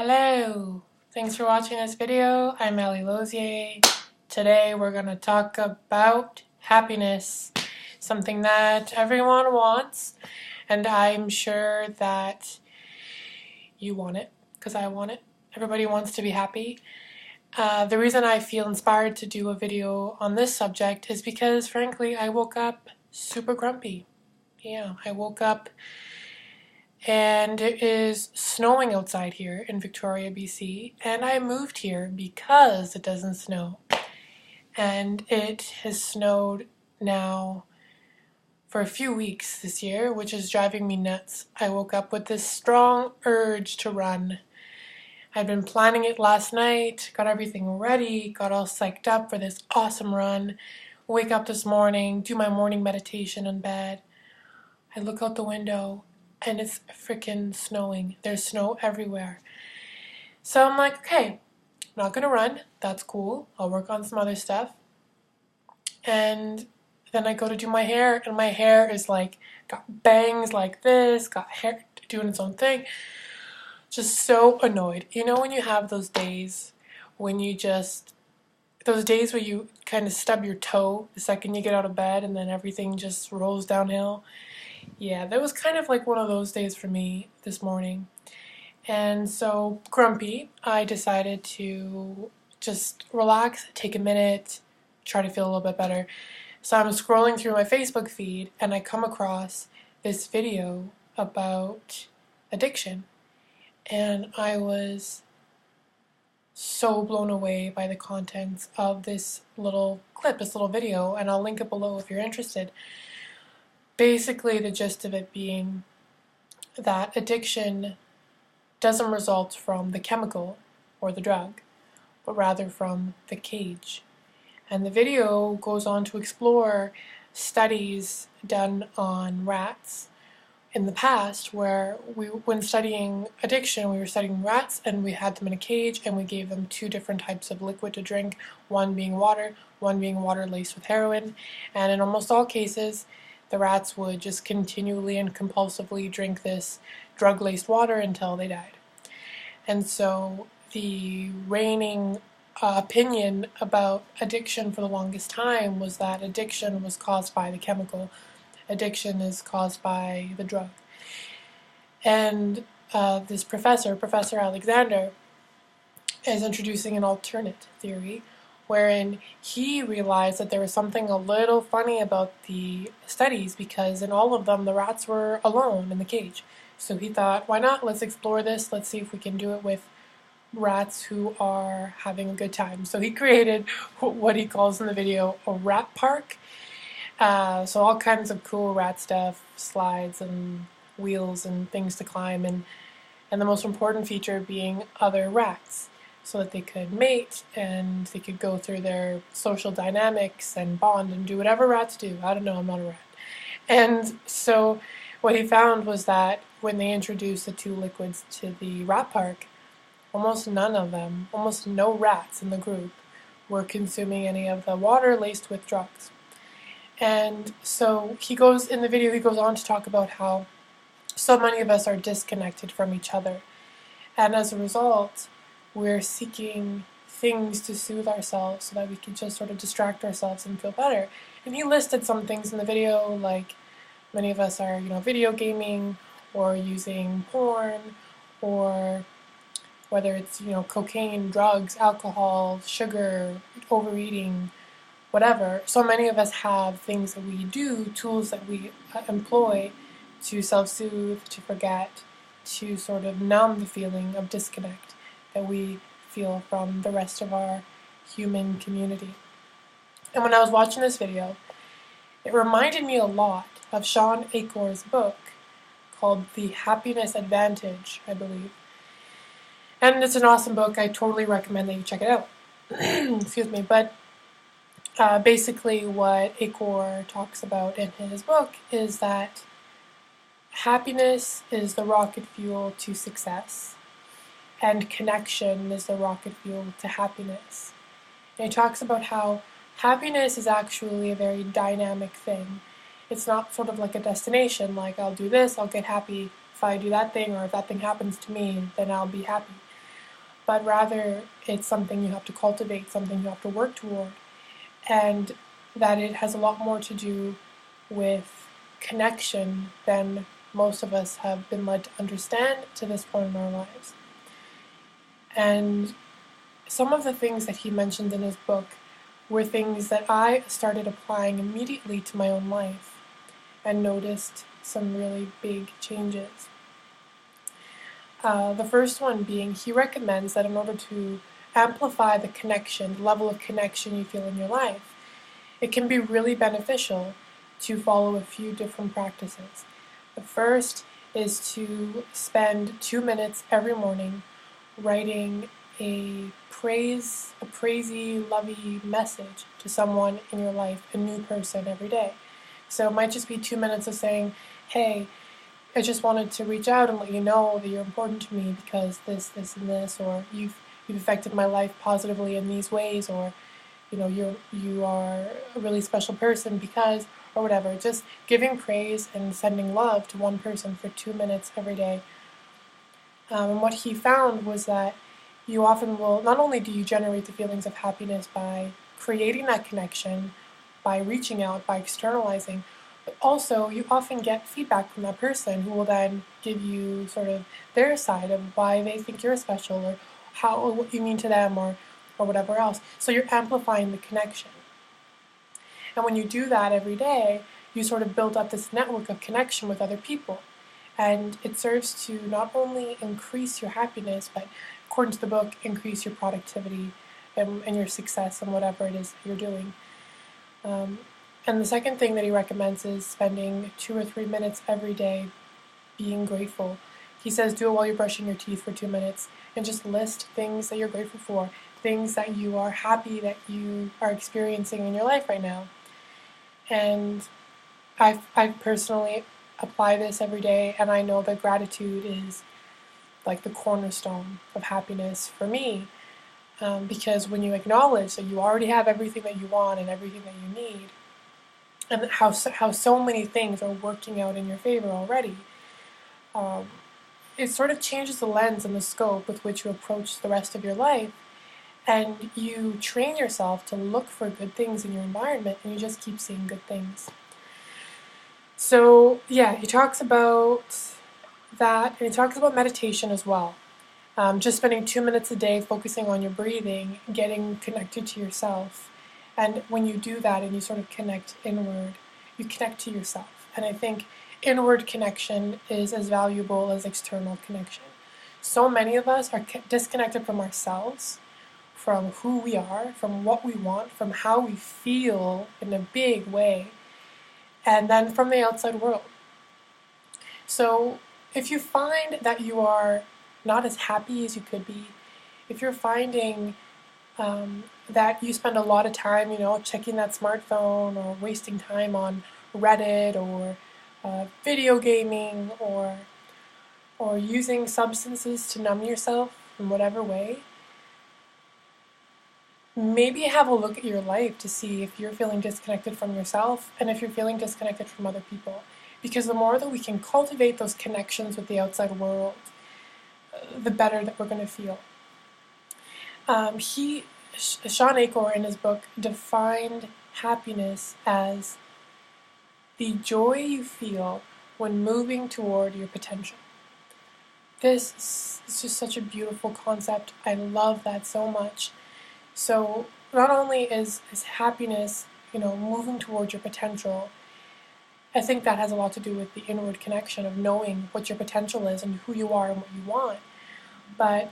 Hello! Thanks for watching this video. I'm Ellie Lozier. Today we're going to talk about happiness, something that everyone wants, and I'm sure that you want it, because I want it. Everybody wants to be happy. The reason I feel inspired to do a video on this subject is because, frankly, I woke up super grumpy. Yeah, I woke up and it is snowing outside here in Victoria, BC, and I moved here because it doesn't snow. And it has snowed now for a few weeks this year, which is driving me nuts. I woke up with this strong urge to run. I'd been planning it last night, got everything ready, got all psyched up for this awesome run. Wake up this morning, do my morning meditation in bed. I look out the window and it's freaking snowing. There's snow everywhere. So I'm like, okay, I'm not gonna run. That's cool. I'll work on some other stuff. And then I go to do my hair, and my hair is like, got bangs like this, got hair doing its own thing. Just so annoyed. You know when you have those days when those days where you kind of stub your toe the second you get out of bed and then everything just rolls downhill? Yeah, that was kind of like one of those days for me this morning. And so, grumpy, I decided to just relax, take a minute, try to feel a little bit better. So I'm scrolling through my Facebook feed and I come across this video about addiction. And I was so blown away by the contents of this little clip, this little video, and I'll link it below if you're interested. Basically, the gist of it being that addiction doesn't result from the chemical or the drug, but rather from the cage. And the video goes on to explore studies done on rats in the past where when studying addiction, we were studying rats and we had them in a cage and we gave them two different types of liquid to drink, one being water laced with heroin, and in almost all cases, the rats would just continually and compulsively drink this drug-laced water until they died. And so the reigning opinion about addiction for the longest time was that addiction was caused by the chemical. Addiction is caused by the drug. And this Professor Alexander, is introducing an alternate theory wherein he realized that there was something a little funny about the studies because in all of them the rats were alone in the cage. So he thought, why not? Let's explore this. Let's see if we can do it with rats who are having a good time. So he created what he calls in the video a rat park. So all kinds of cool rat stuff, slides and wheels and things to climb, and the most important feature being other rats, so that they could mate and they could go through their social dynamics and bond and do whatever rats do. I don't know, I'm not a rat. And so what he found was that when they introduced the two liquids to the rat park, almost no rats in the group were consuming any of the water laced with drugs. And so in the video he goes on to talk about how so many of us are disconnected from each other. And as a result, we're seeking things to soothe ourselves so that we can just sort of distract ourselves and feel better. And he listed some things in the video, like many of us are, video gaming or using porn, or whether it's, cocaine, drugs, alcohol, sugar, overeating, whatever. So many of us have things that we do, tools that we employ to self-soothe, to forget, to sort of numb the feeling of disconnect that we feel from the rest of our human community. And when I was watching this video, it reminded me a lot of Sean Achor's book called The Happiness Advantage, I believe. And it's an awesome book. I totally recommend that you check it out. Excuse me. But basically what Achor talks about in his book is that happiness is the rocket fuel to success, and connection is the rocket fuel to happiness. And he talks about how happiness is actually a very dynamic thing. It's not sort of like a destination, like I'll do this, I'll get happy if I do that thing, or if that thing happens to me, then I'll be happy. but rather it's something you have to cultivate, something you have to work toward, and that it has a lot more to do with connection than most of us have been led to understand to this point in our lives. And some of the things that he mentioned in his book were things that I started applying immediately to my own life and noticed some really big changes. The first one being, he recommends that in order to amplify the connection, the level of connection you feel in your life, it can be really beneficial to follow a few different practices. The first is to spend 2 minutes every morning writing a praisey, lovey message to someone in your life, a new person every day. So it might just be 2 minutes of saying, hey, I just wanted to reach out and let you know that you're important to me because this, and this, or you've affected my life positively in these ways, or you are a really special person because, or whatever. Just giving praise and sending love to one person for 2 minutes every day. And what he found was that you often will, not only do you generate the feelings of happiness by creating that connection, by reaching out, by externalizing, but also you often get feedback from that person who will then give you sort of their side of why they think you're special, or what you mean to them, or whatever else. So you're amplifying the connection. And when you do that every day, you sort of build up this network of connection with other people. And it serves to not only increase your happiness, but according to the book, increase your productivity and your success in whatever it is that you're doing. And the second thing that he recommends is spending 2 or 3 minutes every day being grateful. He says do it while you're brushing your teeth for 2 minutes and just list things that you're grateful for, things that you are happy that you are experiencing in your life right now. And I personally apply this every day, and I know that gratitude is like the cornerstone of happiness for me, because when you acknowledge that you already have everything that you want and everything that you need, and how so many things are working out in your favor already, it sort of changes the lens and the scope with which you approach the rest of your life, and you train yourself to look for good things in your environment, and you just keep seeing good things. So yeah, he talks about that, and he talks about meditation as well. Just spending 2 minutes a day focusing on your breathing, getting connected to yourself. And when you do that and you sort of connect inward, you connect to yourself. And I think inward connection is as valuable as external connection. So many of us are disconnected from ourselves, from who we are, from what we want, from how we feel in a big way, and then from the outside world. So if you find that you are not as happy as you could be, if you're finding that you spend a lot of time, checking that smartphone, or wasting time on Reddit, or video gaming, or using substances to numb yourself in whatever way, maybe have a look at your life to see if you're feeling disconnected from yourself and if you're feeling disconnected from other people. Because the more that we can cultivate those connections with the outside world, the better that we're going to feel. Sean Achor, in his book, defined happiness as the joy you feel when moving toward your potential. This is just such a beautiful concept. I love that so much. So not only is happiness, moving towards your potential, I think that has a lot to do with the inward connection of knowing what your potential is and who you are and what you want. But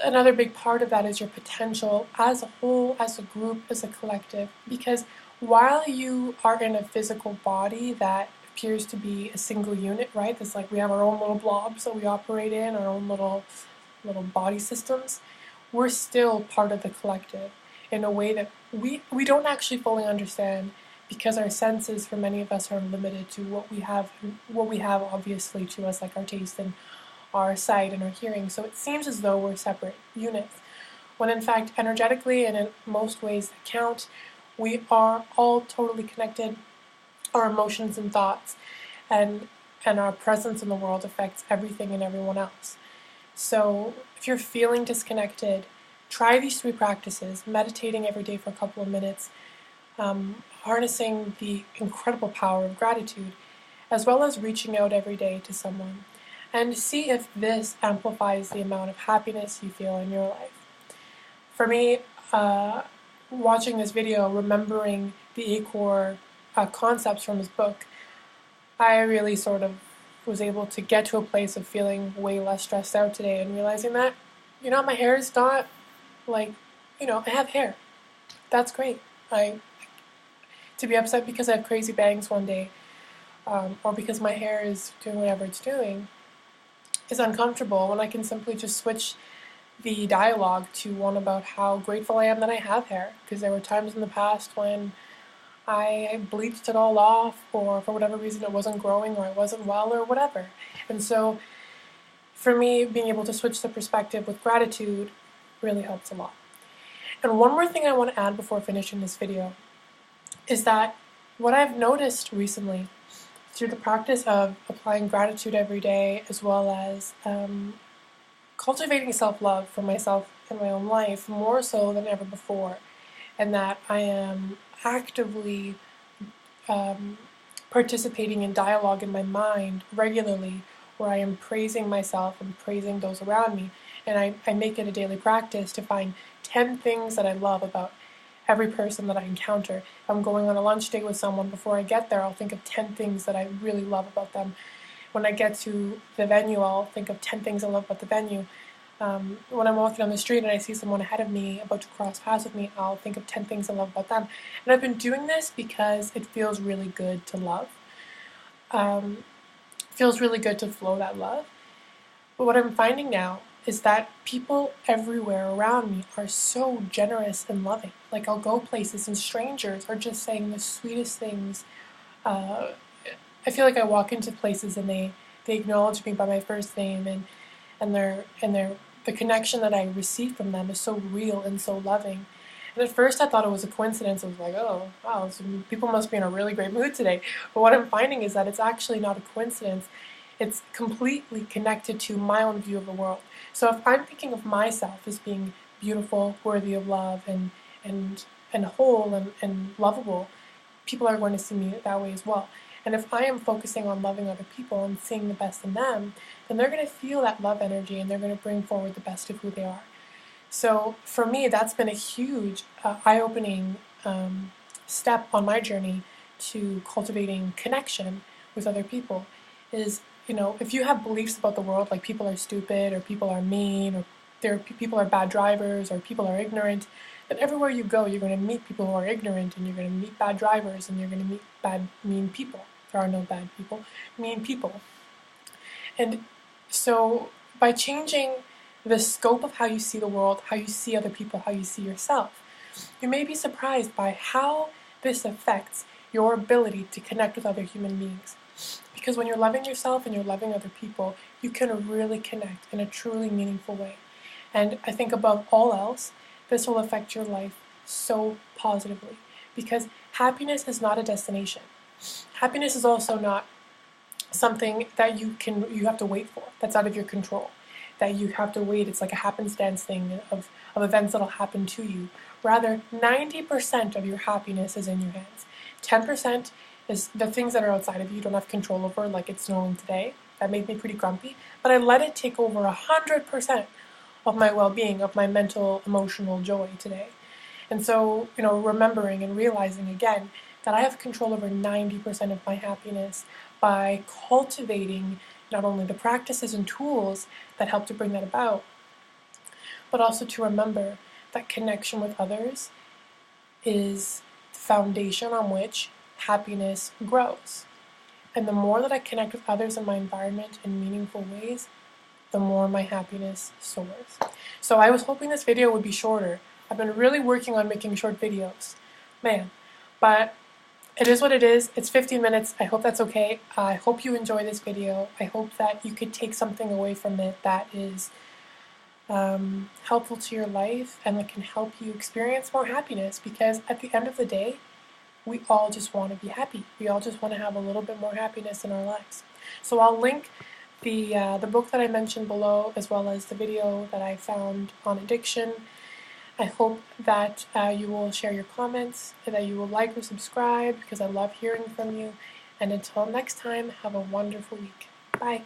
another big part of that is your potential as a whole, as a group, as a collective. Because while you are in a physical body that appears to be a single unit, right? It's like we have our own little blobs that we operate in, our own little body systems. We're still part of the collective in a way that we don't actually fully understand, because our senses for many of us are limited to what we have obviously to us, like our taste and our sight and our hearing. So it seems as though we're separate units, when in fact energetically and in most ways that count, we are all totally connected. Our emotions and thoughts and our presence in the world affects everything and everyone else. So if you're feeling disconnected, try these 3 practices: meditating every day for a couple of minutes, harnessing the incredible power of gratitude, as well as reaching out every day to someone, and see if this amplifies the amount of happiness you feel in your life. For me, watching this video, remembering the Achor concepts from his book, I really sort of was able to get to a place of feeling way less stressed out today and realizing that, my hair is not like, I have hair. That's great. To be upset because I have crazy bangs one day, or because my hair is doing whatever it's doing, is uncomfortable when I can simply just switch the dialogue to one about how grateful I am that I have hair. Because there were times in the past when I bleached it all off, or for whatever reason it wasn't growing, or I wasn't well, or whatever. And so for me, being able to switch the perspective with gratitude really helps a lot. And one more thing I want to add before finishing this video is that what I've noticed recently through the practice of applying gratitude every day, as well as cultivating self-love for myself in my own life more so than ever before, and that I am actively participating in dialogue in my mind regularly, where I am praising myself and praising those around me. And I make it a daily practice to find 10 things that I love about every person that I encounter. If I'm going on a lunch date with someone, before I get there, I'll think of 10 things that I really love about them. When I get to the venue, I'll think of 10 things I love about the venue. When I'm walking on the street and I see someone ahead of me about to cross paths with me, I'll think of 10 things I love about them. And I've been doing this because it feels really good to love. It feels really good to flow that love. But what I'm finding now is that people everywhere around me are so generous and loving. Like, I'll go places and strangers are just saying the sweetest things. I feel like I walk into places and they acknowledge me by my first name, and the connection that I receive from them is so real and so loving. And at first I thought it was a coincidence. I was like, oh, wow, people must be in a really great mood today. But what I'm finding is that it's actually not a coincidence. It's completely connected to my own view of the world. So if I'm thinking of myself as being beautiful, worthy of love, and whole and lovable, people are going to see me that way as well. And if I am focusing on loving other people and seeing the best in them, then they're going to feel that love energy and they're going to bring forward the best of who they are. So for me, that's been a huge eye-opening step on my journey to cultivating connection with other people. Is, if you have beliefs about the world, like people are stupid, or people are mean, or people are bad drivers, or people are ignorant, then everywhere you go, you're going to meet people who are ignorant, and you're going to meet bad drivers, and you're going to meet mean people. There are no bad people, mean people. And so by changing the scope of how you see the world, how you see other people, how you see yourself, you may be surprised by how this affects your ability to connect with other human beings. Because when you're loving yourself and you're loving other people, you can really connect in a truly meaningful way. And I think above all else, this will affect your life so positively. Because happiness is not a destination. Happiness is also not something that you have to wait for, that's out of your control, that you have to wait. It's like a happenstance thing of events that'll happen to you. Rather, 90% of your happiness is in your hands. 10% is the things that are outside of you don't have control over, like it's snowing today. That made me pretty grumpy, but I let it take over 100% of my well-being, of my mental, emotional joy today. And so, remembering and realizing again that I have control over 90% of my happiness by cultivating not only the practices and tools that help to bring that about, but also to remember that connection with others is the foundation on which happiness grows. And the more that I connect with others in my environment in meaningful ways, the more my happiness soars. So I was hoping this video would be shorter. I've been really working on making short videos. Man, but it is what it is. It's 15 minutes. I hope that's okay. I hope you enjoy this video. I hope that you could take something away from it that is helpful to your life and that can help you experience more happiness, because at the end of the day, we all just want to be happy. We all just want to have a little bit more happiness in our lives. So I'll link the book that I mentioned below, as well as the video that I found on addiction. I hope that you will share your comments, and that you will like or subscribe, because I love hearing from you. And until next time, have a wonderful week. Bye.